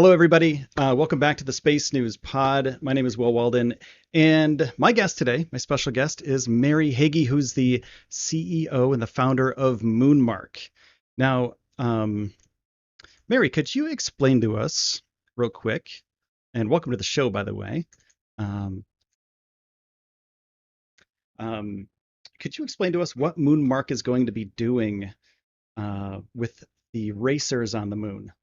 Hello, everybody. Welcome back to the Space News Pod. My name is Will Walden, and my guest today, my special guest, is Mary Hagy, who's the CEO and the founder of Moonmark. Now, Mary, could you explain to us real quick, and welcome to the show, by the way. Um, um, could you explain to us what Moonmark is going to be doing with the racers on the moon?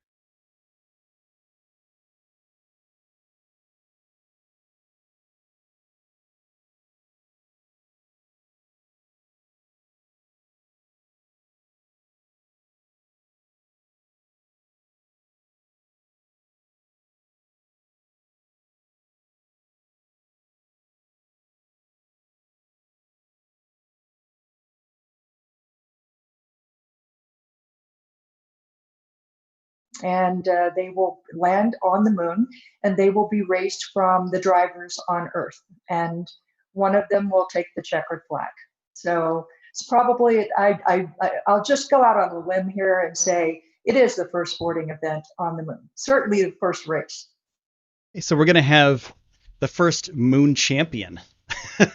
and they will land on the moon, and they will be raced from the drivers on Earth. And one of them will take the checkered flag. So it's probably, I'll just go out on a limb here and say it is the first sporting event on the moon, certainly the first race. So we're going to have the first moon champion,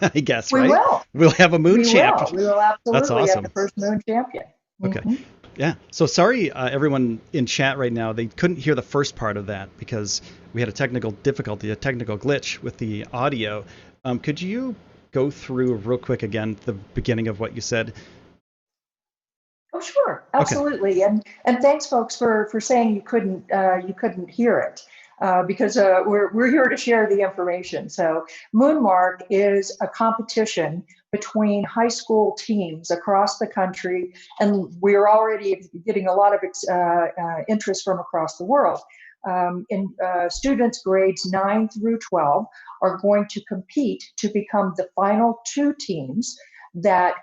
I guess, We right? will. We'll have a moon We champ. will. We will That's absolutely have the awesome. first moon champion. Okay. Mhm. Yeah. So sorry, everyone in chat right now. They couldn't hear the first part of that because we had a technical difficulty, a technical glitch with the audio. Could you go through real quick again the beginning of what you said? Oh, sure, Okay. absolutely, and thanks, folks, for saying you couldn't hear it, because we're here to share the information. So, Moonmark is a competition between high school teams across the country, and we're already getting a lot of interest from across the world. Students grades 9 through 12 are going to compete to become the final two teams that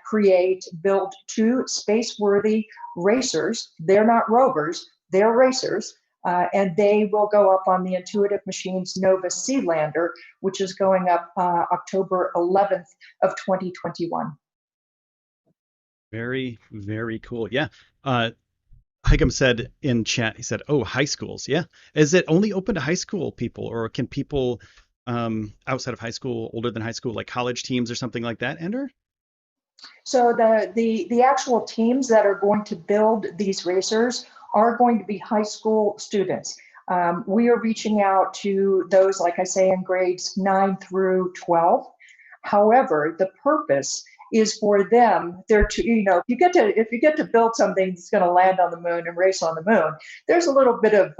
build two space-worthy racers. They're not rovers, they're racers. And they will go up on the Intuitive Machines Nova Sea lander, which is going up October 11th of 2021. Very, very cool. Yeah. Uh, Higham said in chat, he said, "Oh, high schools. Yeah. Is it only open to high school people, or can people outside of high school, older than high school, like college teams or something like that, enter?" So the actual teams that are going to build these racers are going to be high school students. We are reaching out to those, like I say, in grades 9 through 12. However, the purpose is for them. They're to, if you get to build something that's going to land on the moon and race on the moon, there's a little bit of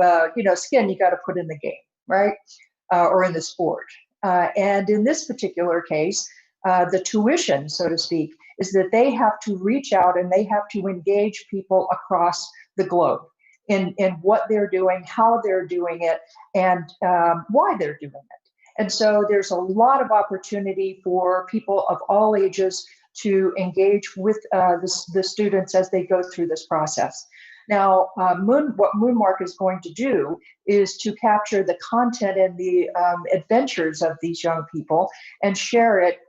skin you got to put in the game, right? Or in the sport. And in this particular case, the tuition, so to speak, is that they have to reach out and they have to engage people across the globe in what they're doing, how they're doing it, and why they're doing it. And so there's a lot of opportunity for people of all ages to engage with the students as they go through this process. Now, what Moonmark is going to do is to capture the content and the adventures of these young people and share it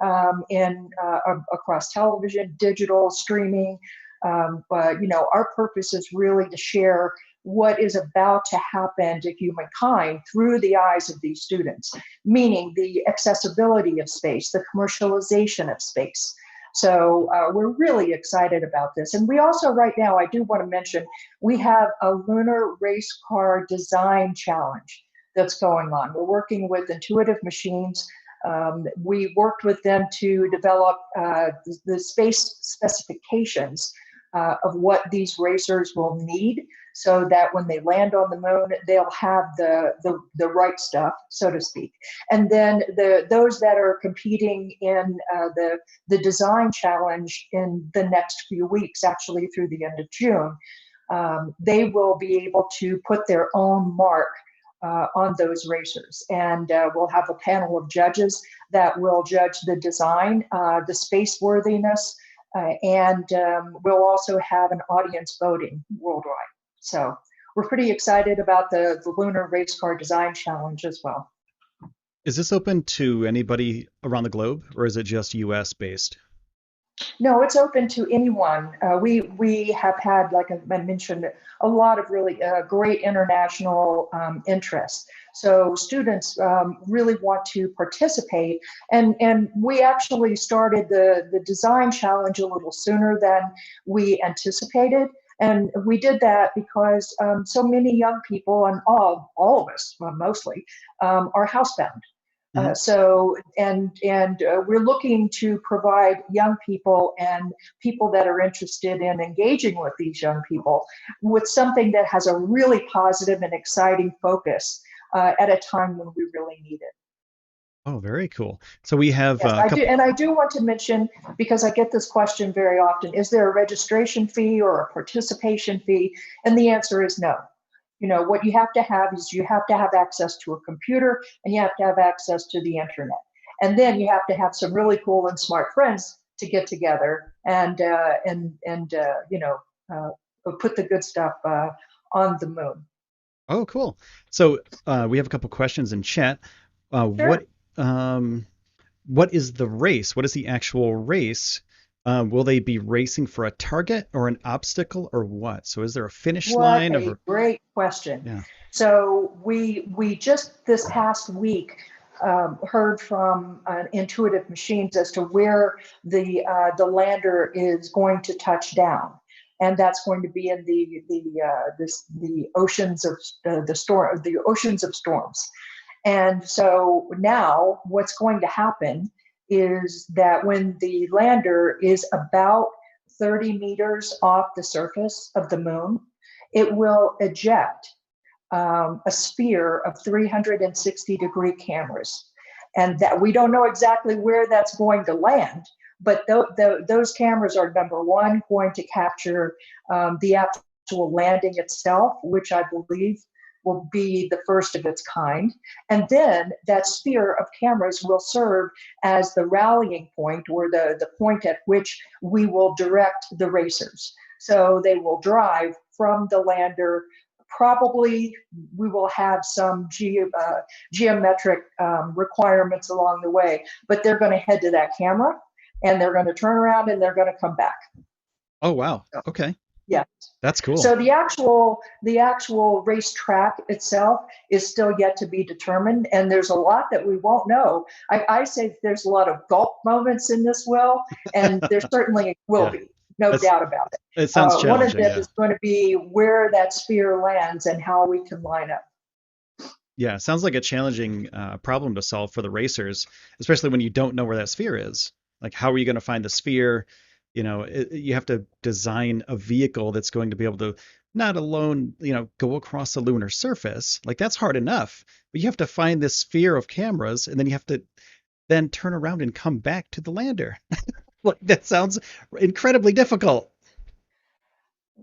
across television, digital, streaming. But our purpose is really to share what is about to happen to humankind through the eyes of these students, meaning the accessibility of space, the commercialization of space. So we're really excited about this. And we also, right now, I do want to mention, we have a Lunar Racecar design challenge that's going on. We're working with Intuitive Machines. We worked with them to develop the space specifications of what these racers will need, so that when they land on the moon, they'll have the right stuff, so to speak. And then those that are competing in the design challenge in the next few weeks, actually through the end of June, they will be able to put their own mark on those racers. And we'll have a panel of judges that will judge the design, the space worthiness, and we'll also have an audience voting worldwide. So we're pretty excited about the Lunar Racecar Design Challenge as well. Is this open to anybody around the globe, or is it just U.S. based? No, it's open to anyone. We have had, like I mentioned, a lot of really great international interest. So students really want to participate, and we actually started the design challenge a little sooner than we anticipated. And we did that because so many young people, and all of us, well, mostly, are housebound. Mhm. We're looking to provide young people and people that are interested in engaging with these young people with something that has a really positive and exciting focus at a time when we really need it. Oh, very cool. So we have Yes, a I do, couple. and I do want to mention, because I get this question very often, is there a registration fee or a participation fee? And the answer is no. You know, what you have to have is you have to have access to a computer and you have to have access to the internet. And then you have to have some really cool and smart friends to get together put the good stuff on the moon. Oh, cool. So we have a couple questions in chat. Uh, Sure. what um, what is the race? What is the actual race? Will they be racing for a target or an obstacle or what? So is there a finish What line a of? great question. Yeah. So we just this past week heard from Intuitive Machines as to where the lander is going to touch down, and that's going to be in the oceans of the oceans of storms. And so now what's going to happen is that when the lander is about 30 meters off the surface of the moon, it will eject a sphere of 360-degree cameras. And that we don't know exactly where that's going to land, but those cameras are, number one, going to capture the actual landing itself, which I believe will be the first of its kind. And then that sphere of cameras will serve as the rallying point, or the point at which we will direct the racers. So they will drive from the lander. Probably we will have some geometric requirements along the way, but they're going to head to that camera and they're going to turn around and they're going to come back. Oh, wow. So, Okay. yeah. That's cool. So the actual race track itself is still yet to be determined, and there's a lot that we won't know. I say there's a lot of gulp moments in this will, and there certainly will Yeah. be, no That's doubt about it. it sounds One of challenging. them Yeah. is going to be where that sphere lands and how we can line up. Yeah. Sounds like a challenging problem to solve for the racers, especially when you don't know where that sphere is. Like, how are you going to find the sphere? You have to design a vehicle that's going to be able to not alone, go across the lunar surface. Like, that's hard enough, but you have to find this sphere of cameras, and then you have to then turn around and come back to the lander. Like, that sounds incredibly difficult.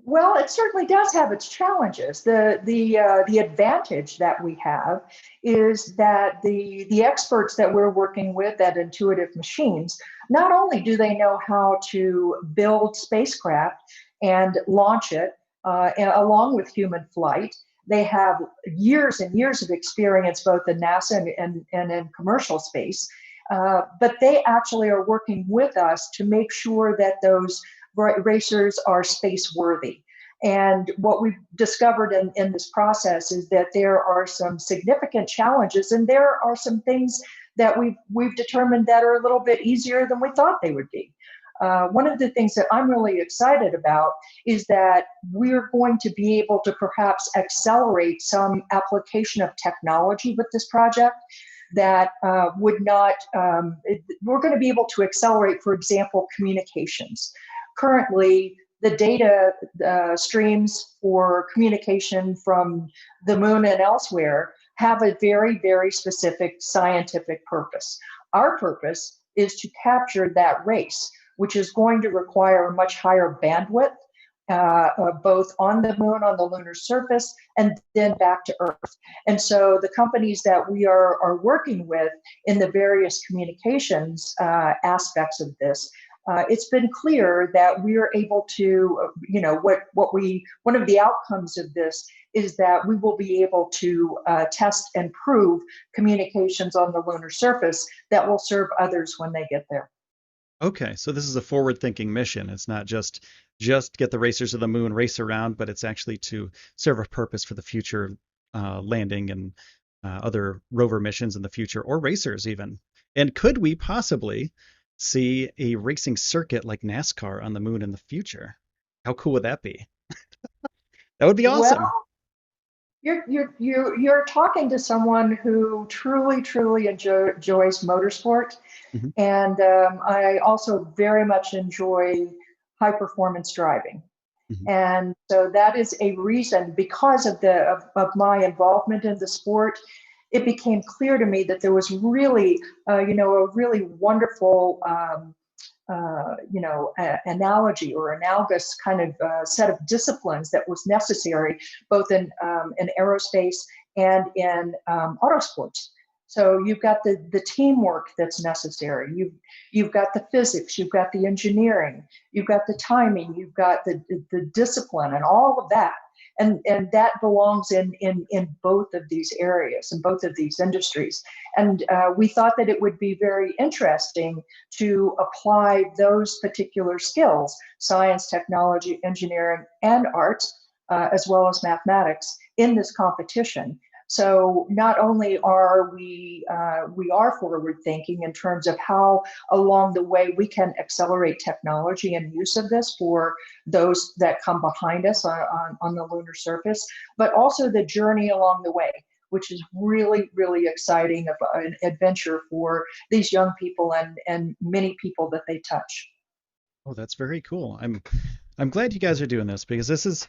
Well, it certainly does have its challenges. The advantage that we have is that the experts that we're working with at Intuitive Machines, not only do they know how to build spacecraft and launch it along with human flight, they have years and years of experience both in NASA and in commercial space. But they actually are working with us to make sure that those racers are space worthy. And what we've discovered in this process is that there are some significant challenges, and there are some things that we've determined that are a little bit easier than we thought they would be. One of the things that I'm really excited about is that we're going to be able to perhaps accelerate some application of technology with this project that would not, we're going to be able to accelerate, for example, communications. Currently, the data streams for communication from the moon and elsewhere have a very, very specific scientific purpose. Our purpose is to capture that race, which is going to require a much higher bandwidth, both on the moon, on the lunar surface, and then back to Earth. And so the companies that we are working with in the various communications aspects of this, it's been clear that we are able to, one of the outcomes of this is that we will be able to test and prove communications on the lunar surface that will serve others when they get there. Okay, so this is a forward-thinking mission. It's not just get the racers to the moon, race around, but it's actually to serve a purpose for the future landing and other rover missions in the future, or racers even. And could we possibly see a racing circuit like NASCAR on the moon in the future? How cool would that be? That would be awesome. Well, you're talking to someone who truly enjoys motorsport, Hmm. and I also very much enjoy high performance driving. Hmm. And so that is a reason, because of my involvement in the sport, it became clear to me that there was really, a really wonderful, analogy or analogous kind of set of disciplines that was necessary both in aerospace and in autosports. So you've got the teamwork that's necessary. You've got the physics, you've got the engineering, you've got the timing, you've got the discipline, and all of that. And that belongs in both of these areas, in both of these industries. And we thought that it would be very interesting to apply those particular skills, science, technology, engineering, and arts, as well as mathematics, in this competition. So not only are we are forward thinking in terms of how along the way we can accelerate technology and use of this for those that come behind us on the lunar surface, but also the journey along the way, which is really exciting of an adventure for these young people and many people that they touch. Oh, that's very cool. I'm glad you guys are doing this because this is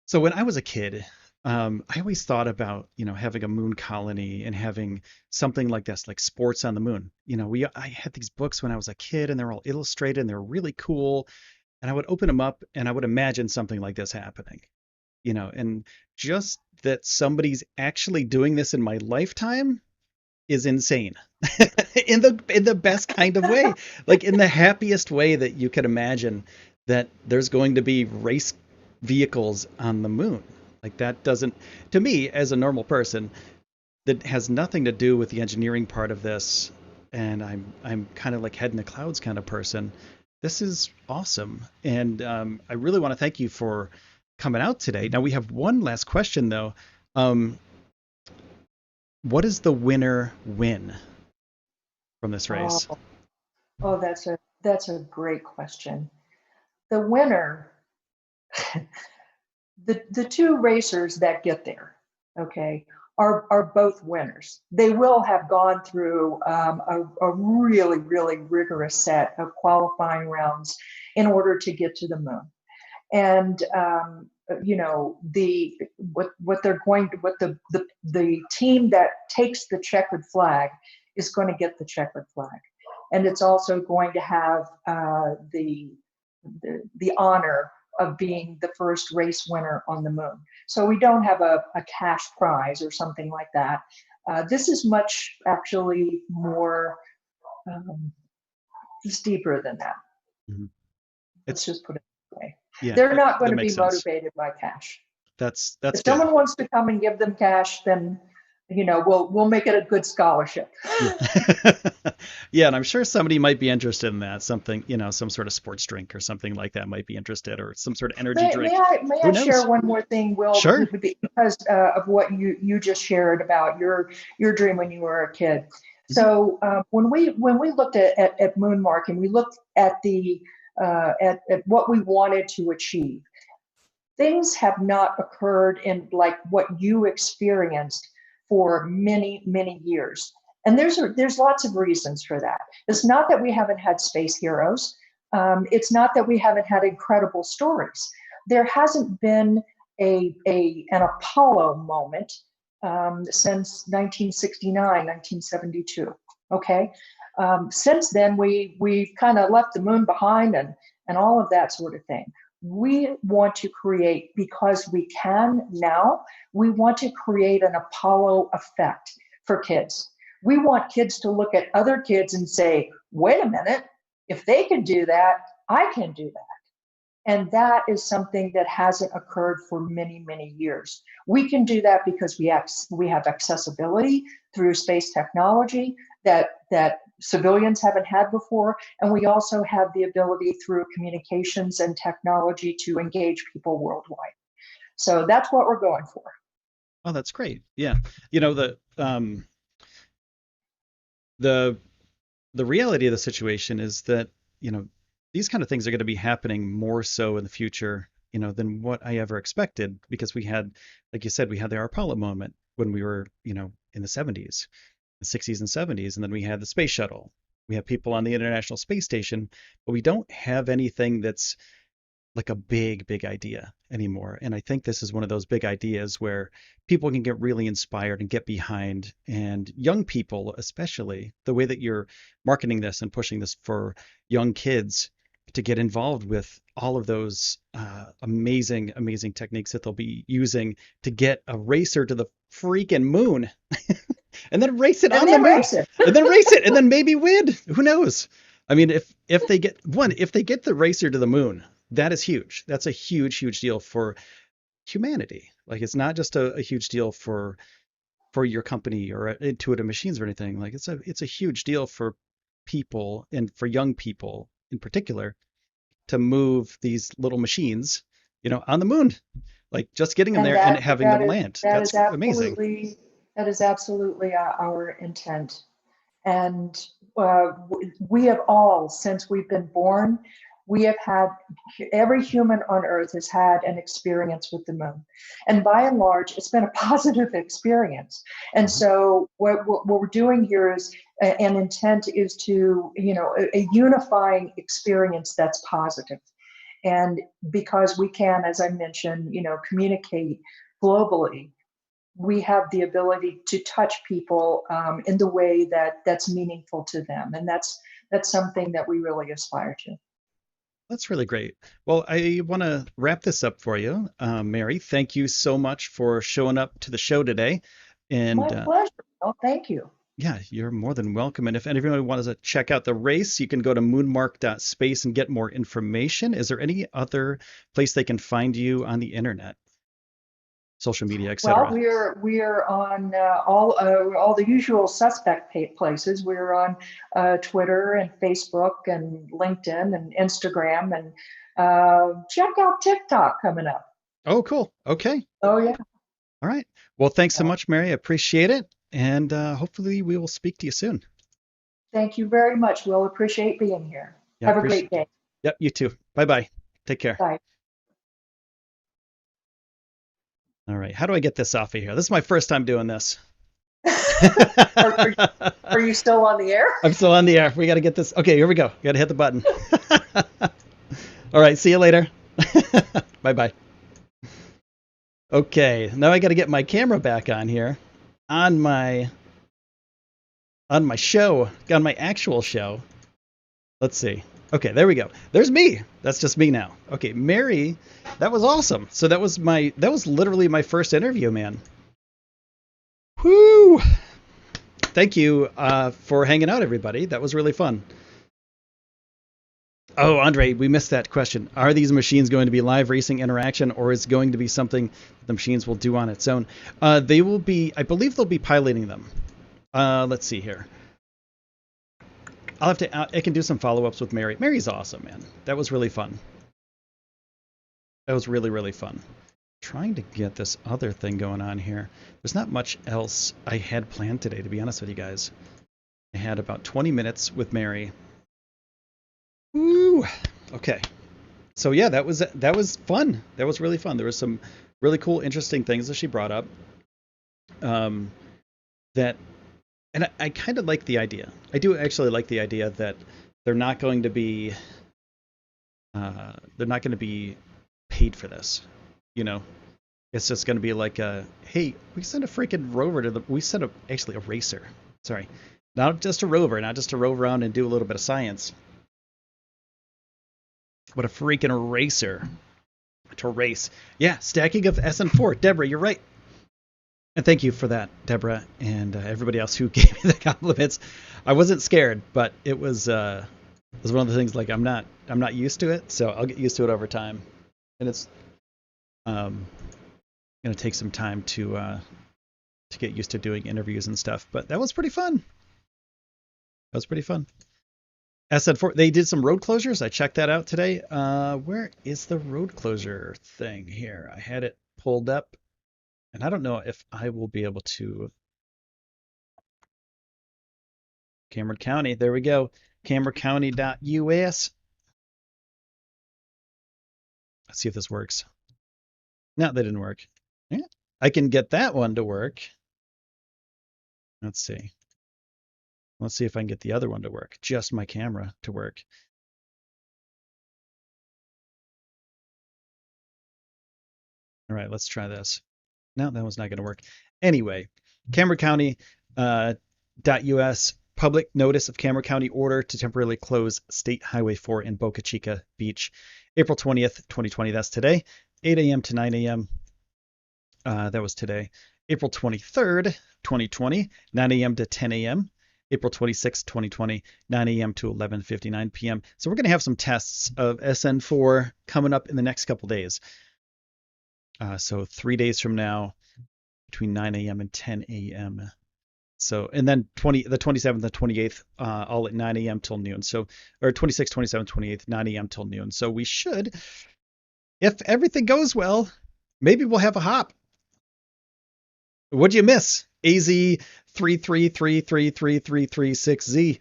so when I was a kid, I always thought about, having a moon colony and having something like this, like sports on the moon. I had these books when I was a kid and they're all illustrated and they're really cool. And I would open them up and I would imagine something like this happening, and just that somebody's actually doing this in my lifetime is insane in the best kind of way, like in the happiest way that you could imagine, that there's going to be race vehicles on the moon. Like that doesn't, to me as a normal person, that has nothing to do with the engineering part of this, and I'm kind of like head in the clouds kind of person. This is awesome, and I really want to thank you for coming out today. Now we have one last question though. um, what does the winner win from this Oh, race? oh, that's a great question. The winner, the two racers that get there, okay, are both winners. They will have gone through a really rigorous set of qualifying rounds in order to get to the moon. And the what they're going to what the team that takes the checkered flag is going to get the checkered flag, and it's also going to have the honor of being the first race winner on the moon. So we don't have a cash prize or something like that. This is much actually more um, it's deeper than that. Mhm. Let's It's just put it that way. Yeah, They're that, not going that to be makes sense. motivated by cash. That's If good. someone wants to come and give them cash, then we'll make it a good scholarship. Yeah. Yeah, and I'm sure somebody might be interested in that. Something, some sort of sports drink or something like that might be interested, or some sort of energy May, may drink. I may Who I share knows? one more thing, Will, Sure. because of what you just shared about your dream when you were a kid. Hmm. So when we looked at Moonmark, and we looked at the at what we wanted to achieve, things have not occurred in like what you experienced for many years. And there's lots of reasons for that. It's not that we haven't had space heroes. It's not that we haven't had incredible stories. There hasn't been an Apollo moment since 1969, 1972. Okay. Since then, we've kind of left the moon behind and all of that sort of thing. We want to create, because we can now, we want to create an Apollo effect for kids. We want kids to look at other kids and say, wait a minute, if they can do that, I can do that. And that is something that hasn't occurred for many years. We can do that because we have accessibility through space technology. that civilians haven't had before, and we also have the ability through communications and technology to engage people worldwide. So that's what we're going for. Oh, that's great. Yeah. You know, the the reality of the situation is that, you know, these kind of things are going to be happening more so in the future, you know, than what I ever expected because we had, like you said, we had the Apollo moment when we were, you know, in the 70s, the 60s and 70s, and then we had the space shuttle. We have people on the International Space Station, but we don't have anything that's like a big idea anymore. And I think this is one of those big ideas where people can get really inspired and get behind, and young people, especially the way that you're marketing this and pushing this for young kids to get involved with all of those amazing techniques that they'll be using to get a racer to the freaking moon and then race it And on the then moon race it. and then race it and then maybe win. Who knows? I mean, if they get if they get the racer to the moon, that is huge. That's a huge deal for humanity. Like it's not just a huge deal for your company or Intuitive Machines or anything. Like it's a huge deal for people and for young people in particular to move these little machines, you know, on the moon. Like just getting them And there and having them land. that That's is amazing. absolutely our intent. And we have all, since we've been born, we have had, every human on Earth has had an experience with the moon. And by and large, it's been a positive experience. And Mhm. so what we're doing here is, an intent is to, a unifying experience that's positive. And because we can, as I mentioned, communicate globally, we have the ability to touch people in the way that's meaningful to them, and that's something that we really aspire to. That's really great. Well, I want to wrap this up for you, Mary. Thank you so much for showing up to the show today. And My pleasure. Oh, thank you. yeah, you're more than welcome. And if anyone wants to check out the race, you can go to moonmark.space and get more information. Is there any other place they can find you on the internet, social media, Well, etc.? we're on all the usual suspect places. We're on Twitter and Facebook and LinkedIn and Instagram, and check out TikTok coming up. Oh, cool. Okay. Oh yeah. All right. Well, thanks so Uh, much, Mary. I appreciate it. And hopefully we will speak to you soon. Thank you very much. We'll appreciate being here. Yeah, Have a appreciate. great day. Yep, you too. Bye bye. Take care. Bye. All right. How do I get this off of here? This is my first time doing this. are, are, are you still on the air? I'm still on the air. We got to get this. Okay, here we go. Got to hit the button. All right. See you later. Bye bye. Okay. Now I got to get my camera back on here on my show, on my actual show. Let's see. Okay, there we go. There's me. That's just me now. Okay, Mary, that was awesome. So that was literally my first interview, man. Whoo! Thank you for hanging out, everybody. That was really fun. Oh, Andre, we missed that question. Are these machines going to be live racing interaction, or is it going to be something the machines will do on its own? They will be, I believe they'll be piloting them. Let's see here. I can do some follow-ups with Mary. Mary's awesome, man. That was really fun. That was really fun. Trying to get this other thing going on here. There's not much else I had planned today, to be honest with you guys. I had about 20 minutes with Mary. Woo! Okay. So yeah, that was fun. That was really fun. There was some really cool, interesting things that she brought up. That, and I kind of like the idea. I do actually like the idea that they're not going to be paid for this. You know, it's just going to be like hey, we sent a freaking rover actually a racer. Sorry, not just a rover, not just to rove around and do a little bit of science, but a freaking racer to race. Yeah, stacking of SN4. Deborah, you're right. And thank you for that, Deborah, and everybody else who gave me the compliments. I wasn't scared, but it was one of the things, like I'm not used to it, so I'll get used to it over time. And it's going to take some time to get used to doing interviews and stuff, but that was pretty fun. That was pretty fun. SN4, they did some road closures. I checked that out today. Where is the road closure thing here? I had it pulled up, and I don't know if I will be able to. Cameron County, there we go. CameronCounty.us. Let's see if this works. No, that didn't work. Yeah, I can get that one to work. Let's see. Let's see if I can get the other one to work. Just my camera to work. All right, let's try this. No, that one's not going to work. Anyway, Cameron County .us public notice of Cameron County order to temporarily close State Highway 4 in Boca Chica Beach, April 20th, 2020. That's today, 8 a.m. to 9 a.m. That was today. April 23rd, 2020, 9 a.m. to 10 a.m. April 26th, 2020, 9 a.m. to 11:59 p.m. So we're going to have some tests of SN4 coming up in the next couple days. So 3 days from now, between 9 a.m. and 10 a.m. So, and then the 27th and 28th, all at 9 a.m. till noon. So, or 26th, 27th, 28th, 9 a.m. till noon. So we should, if everything goes well, maybe we'll have a hop. What'd you miss? AZ3333336Z.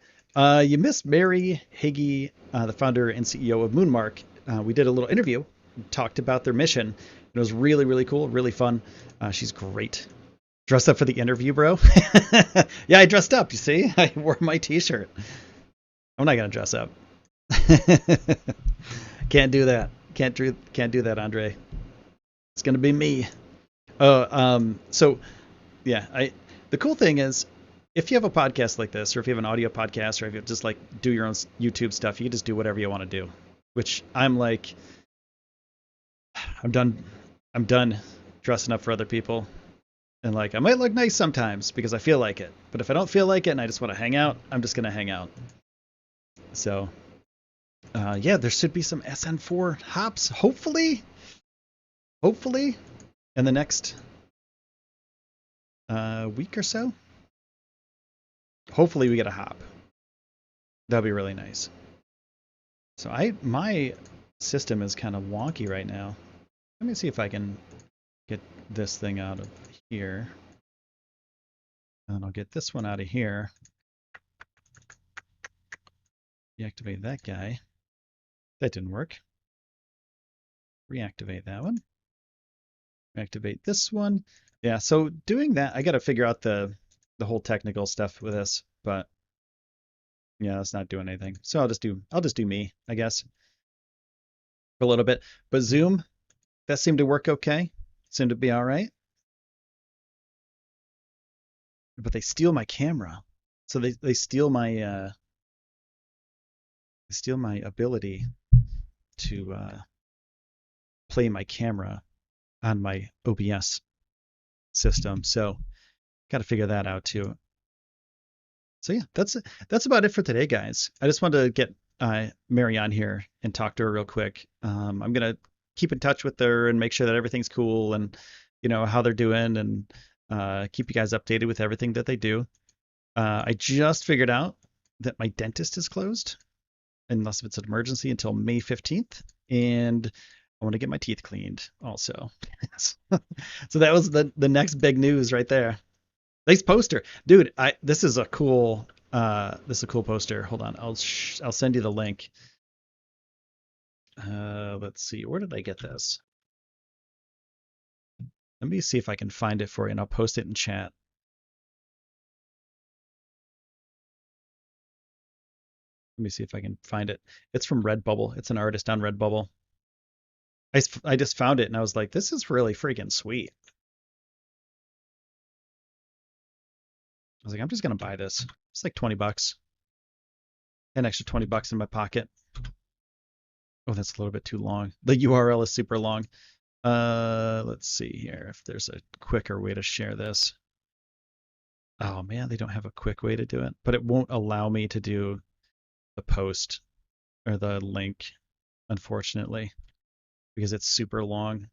You missed Mary Hagy, the founder and CEO of Moonmark. We did a little interview, talked about their mission. It was really, really cool, really fun. She's great. Dressed up for the interview, bro? Yeah, I dressed up, you see? I wore my t-shirt. I'm not going to dress up. Can't do that. Can't do that, Andre. It's going to be me. So yeah, the cool thing is if you have a podcast like this, or if you have an audio podcast, or if you just like do your own YouTube stuff, you can just do whatever you want to do, which I'm like, I'm done dressing up for other people. And like, I might look nice sometimes because I feel like it. But if I don't feel like it and I just want to hang out, I'm just going to hang out. So, yeah, there should be some SN4 hops, hopefully, in the next week or so. Hopefully we get a hop. That'd be really nice. So my system is kind of wonky right now. Let me see if I can get this thing out of here. And I'll get this one out of here. Deactivate that guy. That didn't work. Reactivate that one. Reactivate this one. Yeah, so doing that, I got to figure out the whole technical stuff with this, but yeah, it's not doing anything. So I'll just do me, I guess, for a little bit. But Zoom, that seemed to work okay. Seemed to be all right. But they steal my camera. So they steal my ability to play my camera on my OBS system. So got to figure that out too. So yeah, that's about it for today, guys. I just wanted to get Mary on here and talk to her real quick. I'm gonna keep in touch with her and make sure that everything's cool and how they're doing, and keep you guys updated with everything that they do. I just figured out that my dentist is closed, unless it's an emergency, until May 15th, and I want to get my teeth cleaned also. So that was the next big news right there. Nice poster, dude. This is a cool poster. Hold on, I'll send you the link. Let's see, where did I get this? Let me see if I can find it for you, and I'll post it in chat. Let me see if I can find it. It's from Redbubble. It's an artist on Redbubble. I just found it and I was like, this is really freaking sweet. I was like, I'm just gonna buy this. It's like 20 bucks. An extra 20 bucks in my pocket. Oh, that's a little bit too long. The URL is super long. Let's see here if there's a quicker way to share this. Oh man, they don't have a quick way to do it, but it won't allow me to do the post or the link, unfortunately, because it's super long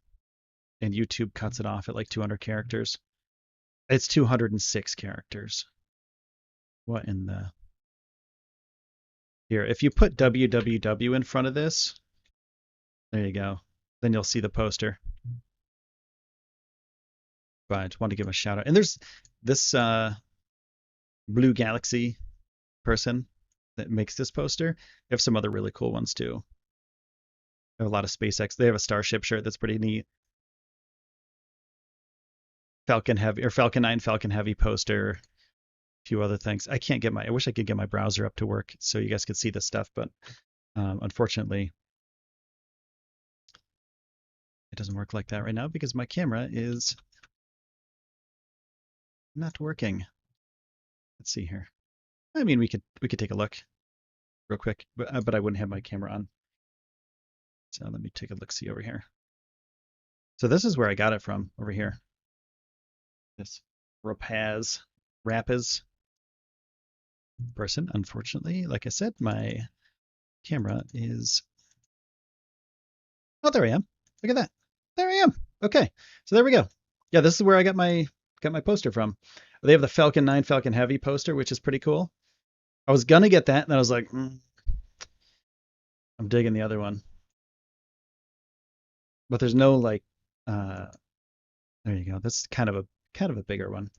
and YouTube cuts it off at like 200 characters. It's 206 characters. What in the Here, if you put www in front of this, there you go. Then you'll see the poster. But I just want to give a shout out. And there's this Blue Galaxy person that makes this poster. They have some other really cool ones too. They have a lot of SpaceX. They have a Starship shirt that's pretty neat. Falcon Heavy or Falcon 9 Falcon Heavy poster. A few other things. I wish I could get my browser up to work so you guys could see this stuff, but unfortunately it doesn't work like that right now because my camera is not working. Let's see here. I mean, we could take a look real quick, but I wouldn't have my camera on. So let me take a look see over here. So this is where I got it from over here. This Rapaz person. Unfortunately, like I said, my camera is. Oh, there I am. Look at that. There I am. Okay, so there we go. Yeah, this is where I got my poster from. They have the Falcon 9 Falcon Heavy poster, which is pretty cool. I was gonna get that, and then I was like, I'm digging the other one. But there's no like, there you go. That's kind of a bigger one.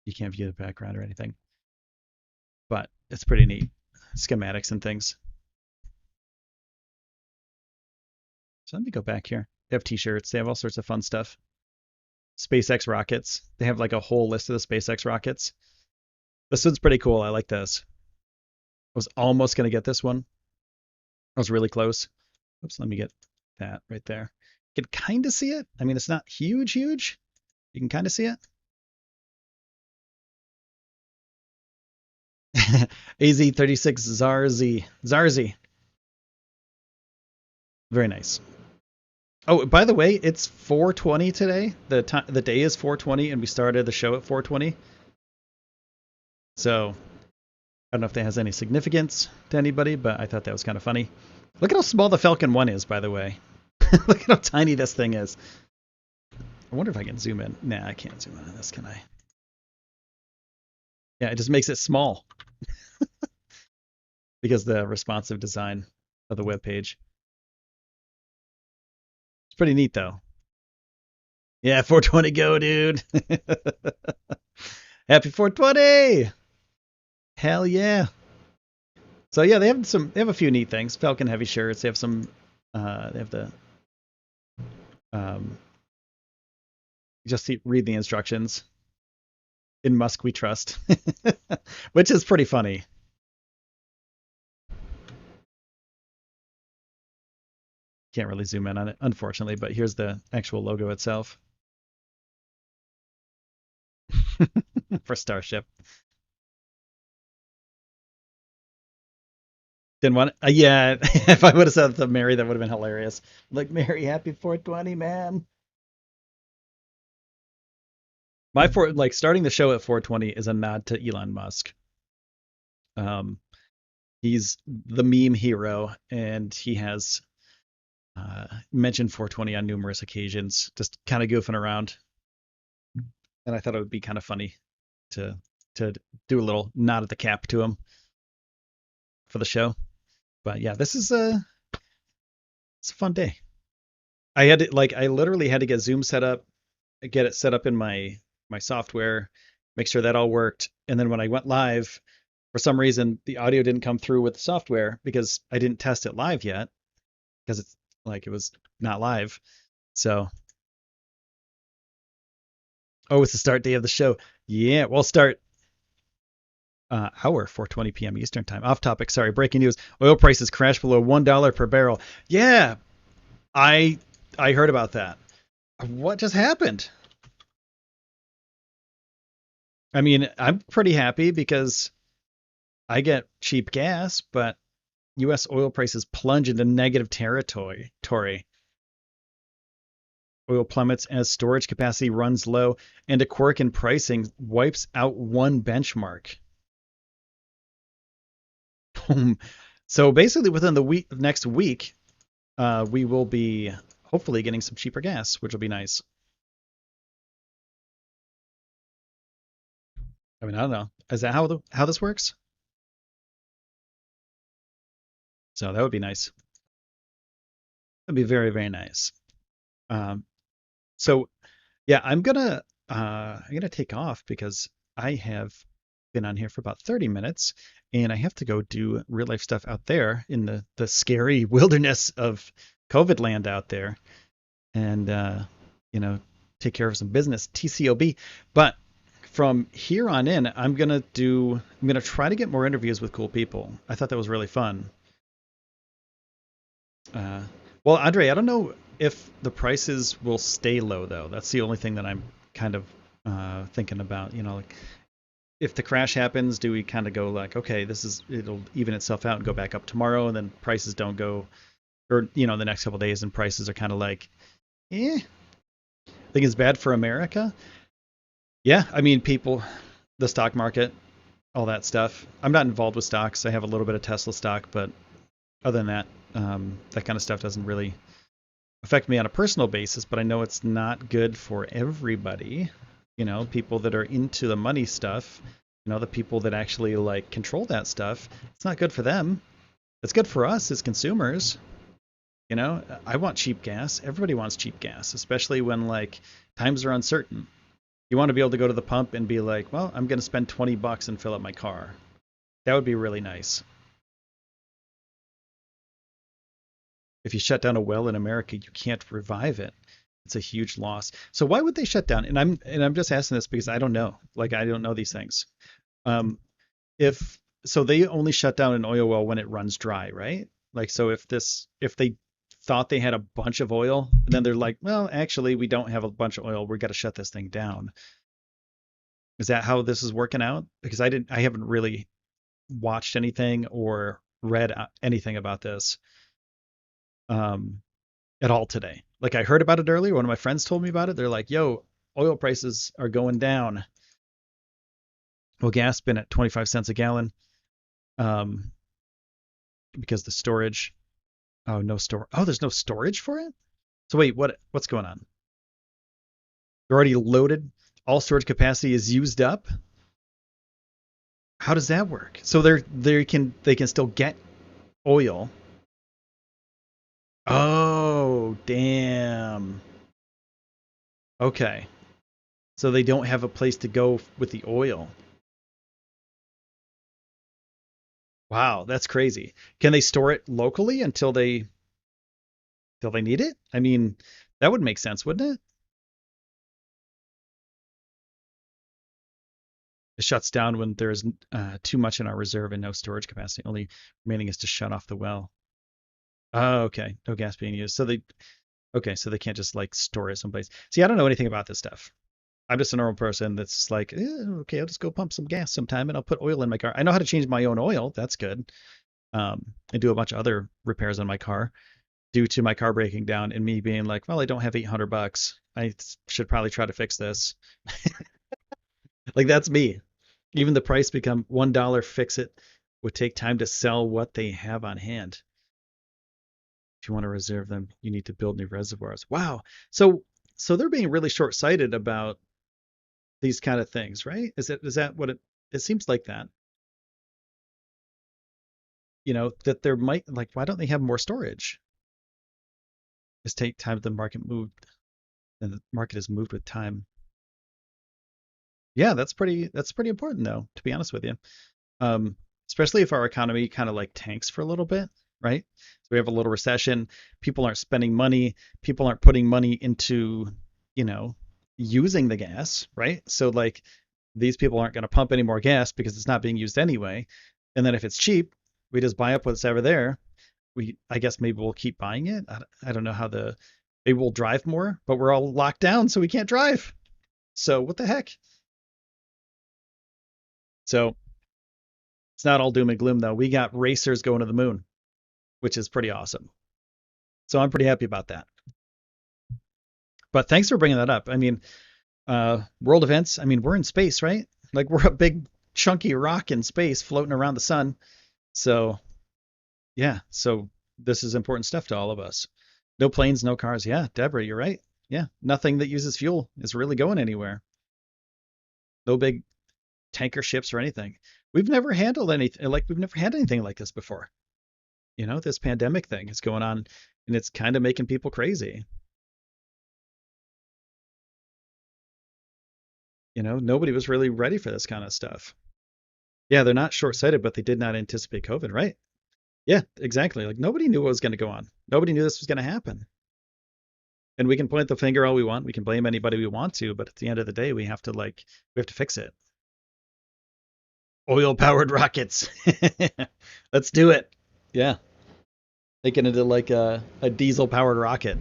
You can't view the background or anything, but it's pretty neat. Schematics and things. So let me go back here. They have t-shirts. They have all sorts of fun stuff. SpaceX rockets. They have like a whole list of the SpaceX rockets. This one's pretty cool. I like this. I was almost going to get this one. I was really close. Oops, let me get that right there. You can kind of see it. I mean, it's not huge. You can kind of see it. AZ36 Zarzi. Very nice. Oh, by the way, it's 4:20 today. The day is 4:20, and we started the show at 4:20. So I don't know if that has any significance to anybody, but I thought that was kind of funny. Look at how small the Falcon 1 is, by the way. Look at how tiny this thing is. I wonder if I can zoom in. Nah, I can't zoom in on this, can I? Yeah, it just makes it small because the responsive design of the web page. It's pretty neat, though. Yeah, 420 go, dude. Happy 420! Hell yeah. So yeah, they have a few neat things. Falcon Heavy shirts. They have some. They have the. Read the instructions. In Musk we trust, which is pretty funny. Can't really zoom in on it, unfortunately, but here's the actual logo itself for Starship. Didn't want it. Yeah, if I would have said to Mary, that would have been hilarious. Like, Mary, happy 420, man. Starting the show at 420 is a nod to Elon Musk. He's the meme hero, and he has mentioned 420 on numerous occasions, just kind of goofing around. And I thought it would be kind of funny to do a little nod at the cap to him for the show. But yeah, it's a fun day. I literally had to get Zoom set up, get it set up in my software, make sure that all worked, and then when I went live, for some reason the audio didn't come through with the software because I didn't test it live yet because it was not live. So, oh, it's the start day of the show. Yeah, we'll start hour 4:20 p.m. Eastern time. Off topic, sorry. Breaking news: oil prices crash below $1 per barrel. Yeah, I heard about that. What just happened? I mean, I'm pretty happy because I get cheap gas, but U.S. oil prices plunge into negative territory. Oil plummets as storage capacity runs low, and a quirk in pricing wipes out one benchmark. So basically, within the next week, we will be hopefully getting some cheaper gas, which will be nice. I mean, I don't know. Is that how this works? So that would be nice. That'd be very, very nice. Um, so yeah, I'm gonna take off because I have been on here for about 30 minutes and I have to go do real life stuff out there in the scary wilderness of COVID land out there and you know, take care of some business, TCOB. But from here on in, I'm gonna try to get more interviews with cool people. I thought that was really fun. Uh, well, Andre, I don't know if the prices will stay low though. That's the only thing that I'm kind of thinking about. You know, like if the crash happens, do we kind of go like, okay, it'll even itself out and go back up tomorrow, and then prices don't go, or the next couple of days, and prices are kind of like, I think it's bad for America. Yeah, I mean, the stock market, all that stuff. I'm not involved with stocks. I have a little bit of Tesla stock, but other than that, that kind of stuff doesn't really affect me on a personal basis. But I know it's not good for everybody. People that are into the money stuff, the people that actually like control that stuff. It's not good for them. It's good for us as consumers. I want cheap gas. Everybody wants cheap gas, especially when like times are uncertain. You want to be able to go to the pump and be like, well, I'm going to spend $20 and fill up my car. That would be really nice. If you shut down a well in America, you can't revive it. It's a huge loss. So why would they shut down? And I'm just asking this because I don't know. Like I don't know these things. Um, if so, they only shut down an oil well when it runs dry, right? Like so, if they thought they had a bunch of oil, and then they're like, well, actually, we don't have a bunch of oil. We got to shut this thing down. Is that how this is working out? Because I haven't really watched anything or read anything about this um, at all today. Like I heard about it earlier. One of my friends told me about it. They're like, "Yo, oil prices are going down." Well, gas been at 25 cents a gallon um, because the storage. Oh, no store. Oh, there's no storage for it. So wait, what's going on? They're already loaded. All storage capacity is used up. How does that work? So they can still get oil. Oh, damn. Okay. So they don't have a place to go with the oil. Wow, that's crazy. Can they store it locally until they need it? I mean, that would make sense, wouldn't it? It shuts down when there's too much in our reserve and no storage capacity. Only remaining is to shut off the well. Oh, okay. No gas being used. So they can't just like store it someplace. See, I don't know anything about this stuff. I'm just a normal person that's like, okay, I'll just go pump some gas sometime and I'll put oil in my car. I know how to change my own oil. That's good. And do a bunch of other repairs on my car due to my car breaking down and me being like, well, I don't have $800. I should probably try to fix this. Like that's me. Even the price become $1 fix it would take time to sell what they have on hand. If you want to reserve them, you need to build new reservoirs. Wow. So they're being really short-sighted about these kind of things, right? Is that what it seems like that, that there might like why don't they have more storage? Just take time the market moved and the market has moved with time. Yeah, that's pretty important though, to be honest with you. Um, Especially if our economy kind of like tanks for a little bit, right? So we have a little recession, people aren't spending money, people aren't putting money into, you know, using the gas, right? So like these people aren't going to pump any more gas because it's not being used anyway. And then if it's cheap, we just buy up what's ever there. I guess maybe we'll keep buying it. I don't know how maybe we'll drive more, but we're all locked down, so we can't drive. So what the heck? So it's not all doom and gloom though. We got racers going to the moon, which is pretty awesome. So I'm pretty happy about that. But thanks for bringing that up. I mean, world events. I mean, we're in space, right? Like we're a big chunky rock in space floating around the sun. So yeah, so this is important stuff to all of us. No planes, no cars. Yeah, Deborah, you're right. Yeah, nothing that uses fuel is really going anywhere. No big tanker ships or anything. We've never had anything like this before. This pandemic thing is going on and it's kind of making people crazy. Nobody was really ready for this kind of stuff. Yeah, they're not short-sighted, but they did not anticipate COVID, right? Yeah, exactly. Like nobody knew what was going to go on. Nobody knew this was going to happen. And we can point the finger all we want. We can blame anybody we want to, but at the end of the day, we have to fix it. Oil-powered rockets. Let's do it. Yeah, making it into like a diesel-powered rocket.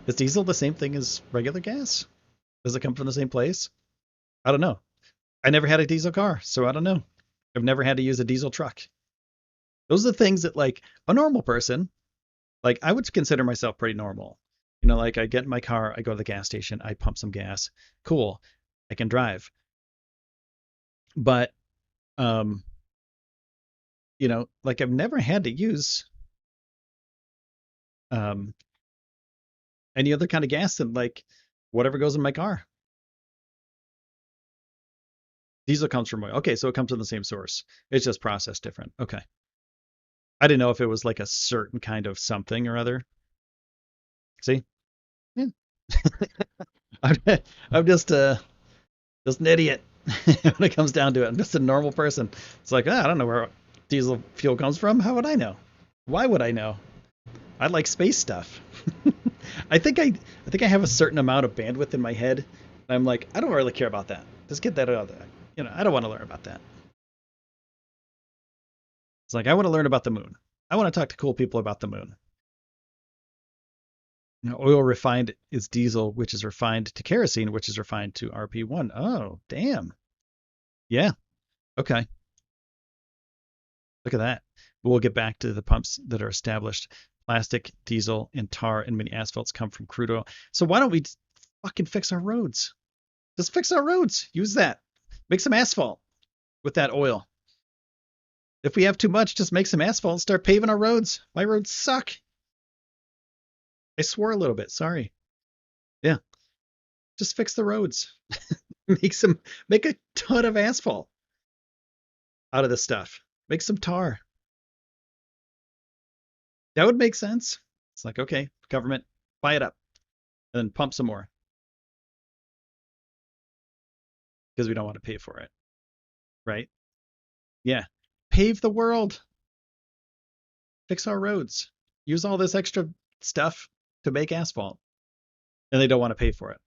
Is diesel the same thing as regular gas? Does it come from the same place? I don't know. I never had a diesel car, so I don't know. I've never had to use a diesel truck. Those are the things that like a normal person, like I would consider myself pretty normal. Like I get in my car, I go to the gas station, I pump some gas. Cool. I can drive. But um, like I've never had to use um any other kind of gas than like whatever goes in my car. Diesel comes from oil. Okay, so it comes from the same source. It's just processed different. Okay. I didn't know if it was like a certain kind of something or other. See? Yeah. I'm, I'm just an idiot when it comes down to it. I'm just a normal person. It's like, I don't know where diesel fuel comes from. How would I know? Why would I know? I like space stuff. I think I have a certain amount of bandwidth in my head. And I'm like, I don't really care about that. Just get that out of there. I don't want to learn about that. It's like I want to learn about the moon. I want to talk to cool people about the moon. Oil refined is diesel, which is refined to kerosene, which is refined to RP1. Oh, damn. Yeah. Okay. Look at that. But we'll get back to the pumps that are established. Plastic, diesel, and tar and many asphalts come from crude oil. So why don't we fucking fix our roads? Just fix our roads. Use that. Make some asphalt with that oil. If we have too much, just make some asphalt and start paving our roads. My roads suck. I swore a little bit. Sorry. Yeah. Just fix the roads. Make a ton of asphalt out of this stuff. Make some tar. That would make sense. It's like, okay, government, buy it up and then pump some more because we don't want to pay for it, right? Yeah. Pave the world. Fix our roads. Use all this extra stuff to make asphalt. And they don't want to pay for it.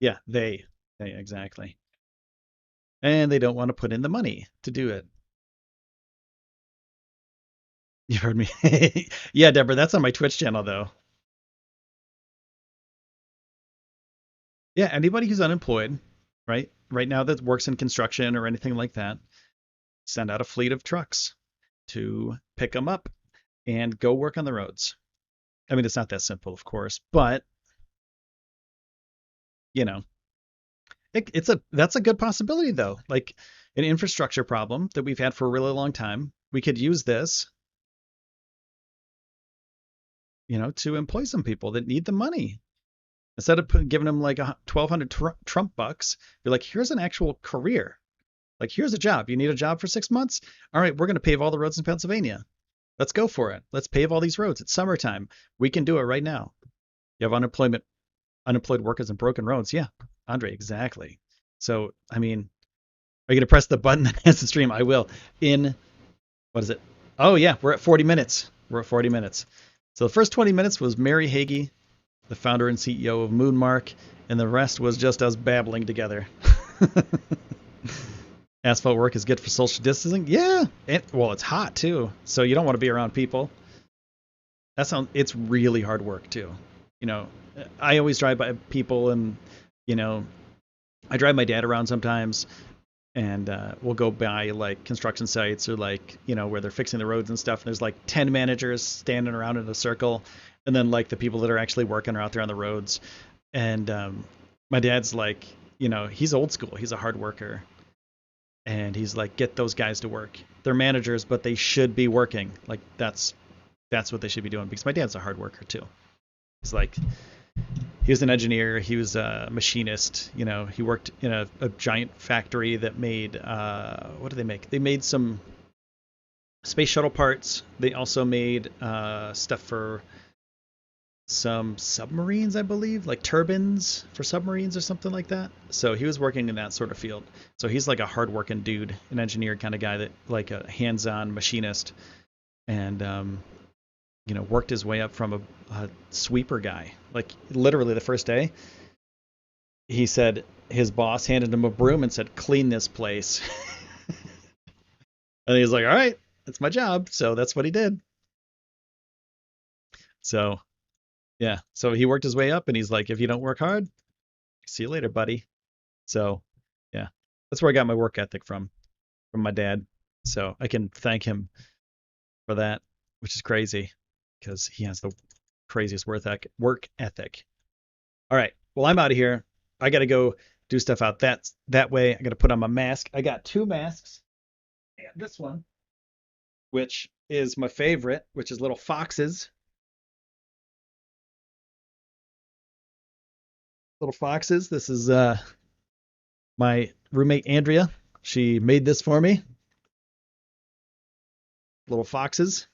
Yeah, they exactly. And they don't want to put in the money to do it. You heard me. Yeah, Deborah, that's on my Twitch channel though. Yeah, anybody who's unemployed, right? Right now that works in construction or anything like that, send out a fleet of trucks to pick them up and go work on the roads. I mean, it's not that simple, of course, but you know, that's a good possibility though. Like an infrastructure problem that we've had for a really long time. We could use this, to employ some people that need the money. Instead of giving them like 1,200 Trump bucks, be like, here's an actual career. Like, here's a job. You need a job for 6 months? All right, we're going to pave all the roads in Pennsylvania. Let's go for it. Let's pave all these roads. It's summertime. We can do it right now. You have unemployed workers and broken roads. Yeah, Andre, exactly. So, I mean, are you going to press the button that has the stream? I will. What is it? Oh, yeah, we're at 40 minutes. We're at 40 minutes. So the first 20 minutes was Mary Hagy, the founder and CEO of Moonmark, and the rest was just us babbling together. Asphalt work is good for social distancing. Yeah, well, it's hot too, so you don't want to be around people. It's really hard work too. You know, I always drive by people, and you know, I drive my dad around sometimes, and we'll go by like construction sites or like where they're fixing the roads and stuff. And there's like 10 managers standing around in a circle, and then like the people that are actually working are out there on the roads. And my dad's like, he's old school. He's a hard worker. And he's like, get those guys to work. They're managers, but they should be working. Like that's what they should be doing, because my dad's a hard worker too. He's like, he was an engineer. He was a machinist. He worked in a giant factory that made what did they make? They made some space shuttle parts. They also made stuff for some submarines, I believe, like turbines for submarines or something like that. So he was working in that sort of field. So he's like a hardworking dude, an engineer kind of guy, that like a hands-on machinist, and worked his way up from a sweeper guy. Like literally the first day, he said his boss handed him a broom and said, "Clean this place." And he was like, "All right, that's my job." So that's what he did. So yeah, so he worked his way up, and he's like, "If you don't work hard, see you later, buddy." So yeah, that's where I got my work ethic from my dad. So I can thank him for that, which is crazy because he has the craziest work ethic. All right, well, I'm out of here. I got to go do stuff out that way. I got to put on my mask. I got two masks. And this one, which is my favorite, which is little foxes. Little foxes. This is my roommate Andrea. She made this for me. Little foxes.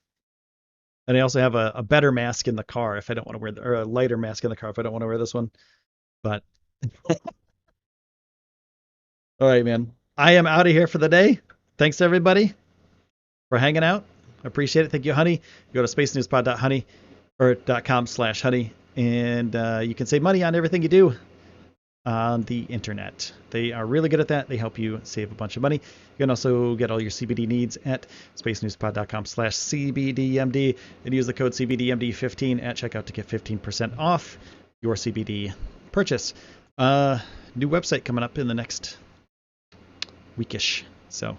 And I also have a better mask in the car if I don't want to wear or a lighter mask in the car if I don't want to wear this one. But all right, man. I am out of here for the day. Thanks everybody for hanging out. I appreciate it. Thank you, honey. You go to spacenewspod.honey or .com/honey, and you can save money on everything you do on the internet. They are really good at that. They help you save a bunch of money. You can also get all your CBD needs at spacenewspod.com/CBDMD and use the code CBDMD15 at checkout to get 15% off your CBD purchase. New website coming up in the next weekish. So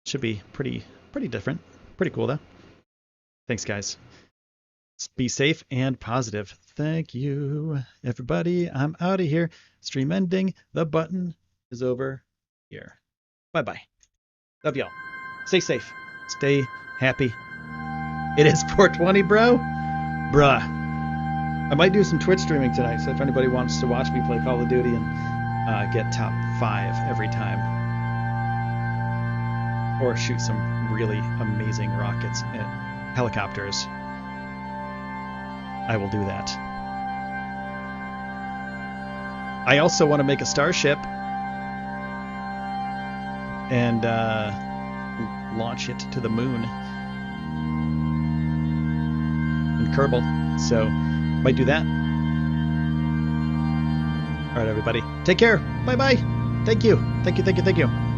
should be pretty different. Pretty cool though. Thanks guys. Be safe and positive. Thank you, everybody. I'm out of here. Stream ending. The button is over here. Bye-bye. Love y'all. Stay safe. Stay happy. It is 420, bro. Bruh. I might do some Twitch streaming tonight, so if anybody wants to watch me play Call of Duty and get top 5 every time, or shoot some really amazing rockets and helicopters, I will do that. I also want to make a starship and launch it to the moon in Kerbal. So might do that. All right, everybody. Take care. Bye-bye. Thank you. Thank you.